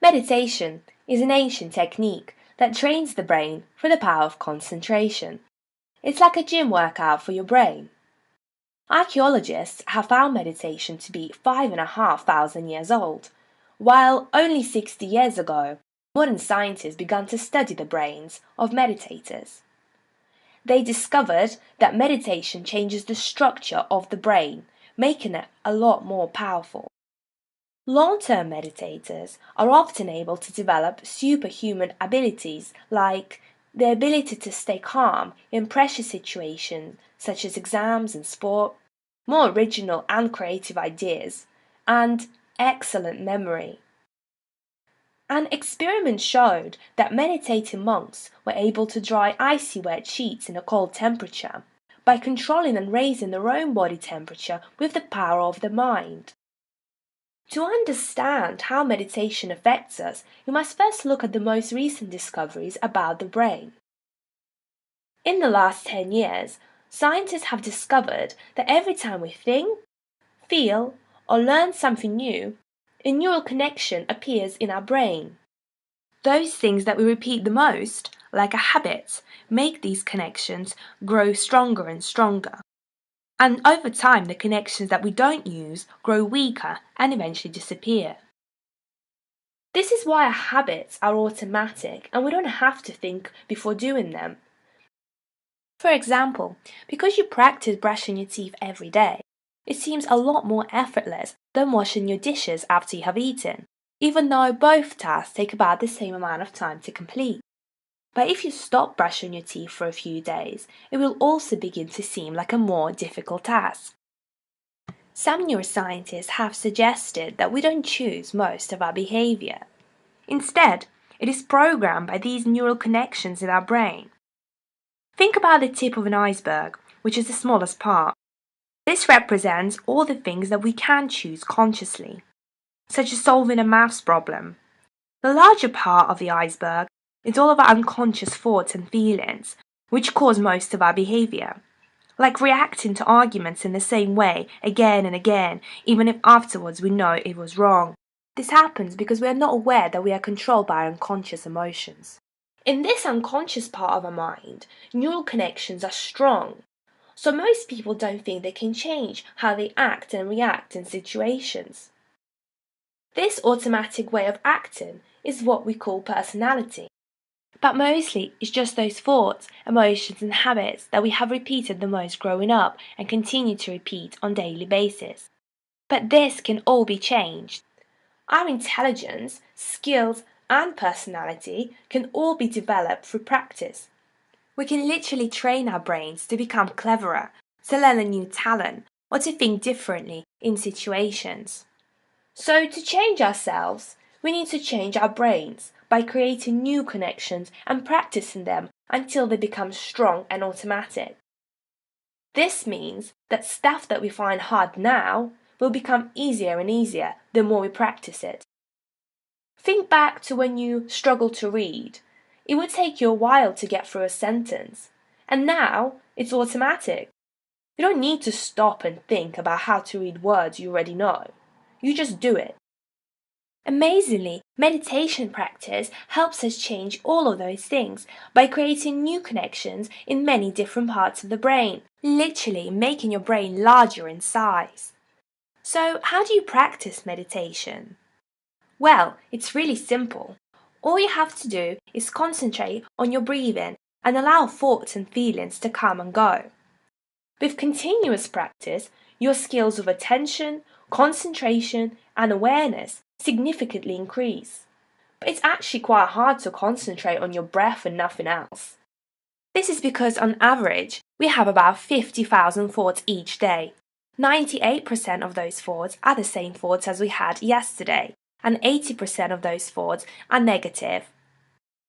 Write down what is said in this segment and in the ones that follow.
Meditation is an ancient technique that trains the brain through the power of concentration. It's like a gym workout for your brain. Archaeologists have found meditation to be 5,500 years old, while only 60 years ago, modern scientists began to study the brains of meditators. They discovered that meditation changes the structure of the brain, making it a lot more powerful. Long-term meditators are often able to develop superhuman abilities like the ability to stay calm in pressure situations such as exams and sport, more original and creative ideas, and excellent memory. An experiment showed that meditating monks were able to dry icy wet sheets in a cold temperature by controlling and raising their own body temperature with the power of the mind. To understand how meditation affects us, we must first look at the most recent discoveries about the brain. In the last 10 years, scientists have discovered that every time we think, feel, or learn something new, a neural connection appears in our brain. Those things that we repeat the most, like a habit, make these connections grow stronger and stronger. And over time, the connections that we don't use grow weaker and eventually disappear. This is why our habits are automatic and we don't have to think before doing them. For example, because you practice brushing your teeth every day, it seems a lot more effortless than washing your dishes after you have eaten, even though both tasks take about the same amount of time to complete. But if you stop brushing your teeth for a few days, it will also begin to seem like a more difficult task. Some neuroscientists have suggested that we don't choose most of our behavior. Instead, it is programmed by these neural connections in our brain. Think about the tip of an iceberg, which is the smallest part. This represents all the things that we can choose consciously, such as solving a maths problem. The larger part of the iceberg is all of our unconscious thoughts and feelings, which cause most of our behavior, like reacting to arguments in the same way again and again, even if afterwards we know it was wrong. This happens because we are not aware that we are controlled by our unconscious emotions. In this unconscious part of our mind, neural connections are strong, so most people don't think they can change how they act and react in situations. This automatic way of acting is what we call personality. But mostly it's just those thoughts, emotions and habits that we have repeated the most growing up and continue to repeat on a daily basis. But this can all be changed. Our intelligence, skills and personality can all be developed through practice. We can literally train our brains to become cleverer, to learn a new talent, or to think differently in situations. So to change ourselves, we need to change our brains by creating new connections and practicing them until they become strong and automatic. This means that stuff that we find hard now will become easier and easier the more we practice it. Think back to when you struggled to read. It would take you a while to get through a sentence, and now it's automatic. You don't need to stop and think about how to read words you already know. You just do it. Amazingly, meditation practice helps us change all of those things by creating new connections in many different parts of the brain, literally making your brain larger in size. So, how do you practice meditation? Well, it's really simple. All you have to do is concentrate on your breathing and allow thoughts and feelings to come and go. With continuous practice, your skills of attention, concentration, and awareness significantly increase. But it's actually quite hard to concentrate on your breath and nothing else. This is because on average, we have about 50,000 thoughts each day. 98% of those thoughts are the same thoughts as we had yesterday, and 80% of those thoughts are negative.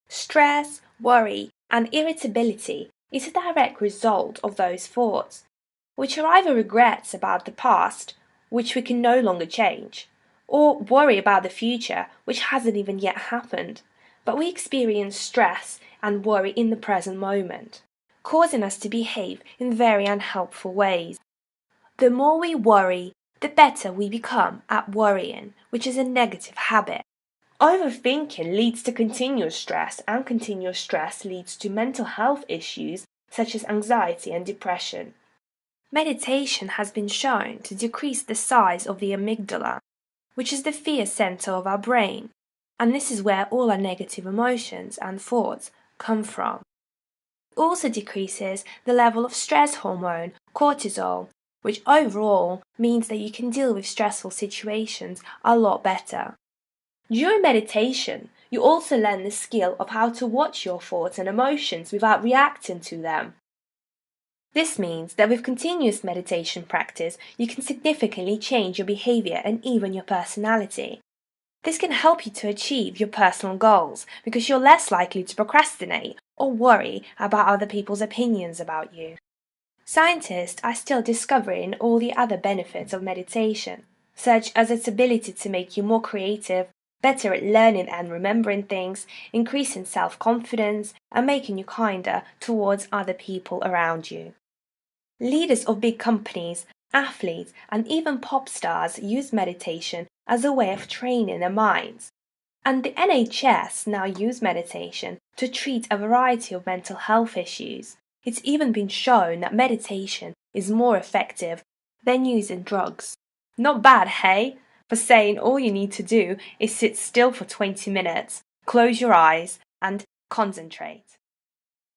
Stress, worry, and irritability is a direct result of those thoughts, which are either regrets about the past, which we can no longer change, or worry about the future, which hasn't even yet happened, but we experience stress and worry in the present moment, causing us to behave in very unhelpful ways. The more we worry, the better we become at worrying, which is a negative habit. Overthinking leads to continuous stress, and continuous stress leads to mental health issues such as anxiety and depression. Meditation has been shown to decrease the size of the amygdala, which is the fear center of our brain, and this is where all our negative emotions and thoughts come from. It also decreases the level of stress hormone, cortisol, which overall means that you can deal with stressful situations a lot better. During meditation, you also learn the skill of how to watch your thoughts and emotions without reacting to them. This means that with continuous meditation practice, you can significantly change your behavior and even your personality. This can help you to achieve your personal goals because you're less likely to procrastinate or worry about other people's opinions about you. Scientists are still discovering all the other benefits of meditation, such as its ability to make you more creative, better at learning and remembering things, increasing self-confidence, and making you kinder towards other people around you. Leaders of big companies, athletes, and even pop stars use meditation as a way of training their minds. And the NHS now use meditation to treat a variety of mental health issues. It's even been shown that meditation is more effective than using drugs. Not bad, hey? For saying all you need to do is sit still for 20 minutes, close your eyes, and concentrate.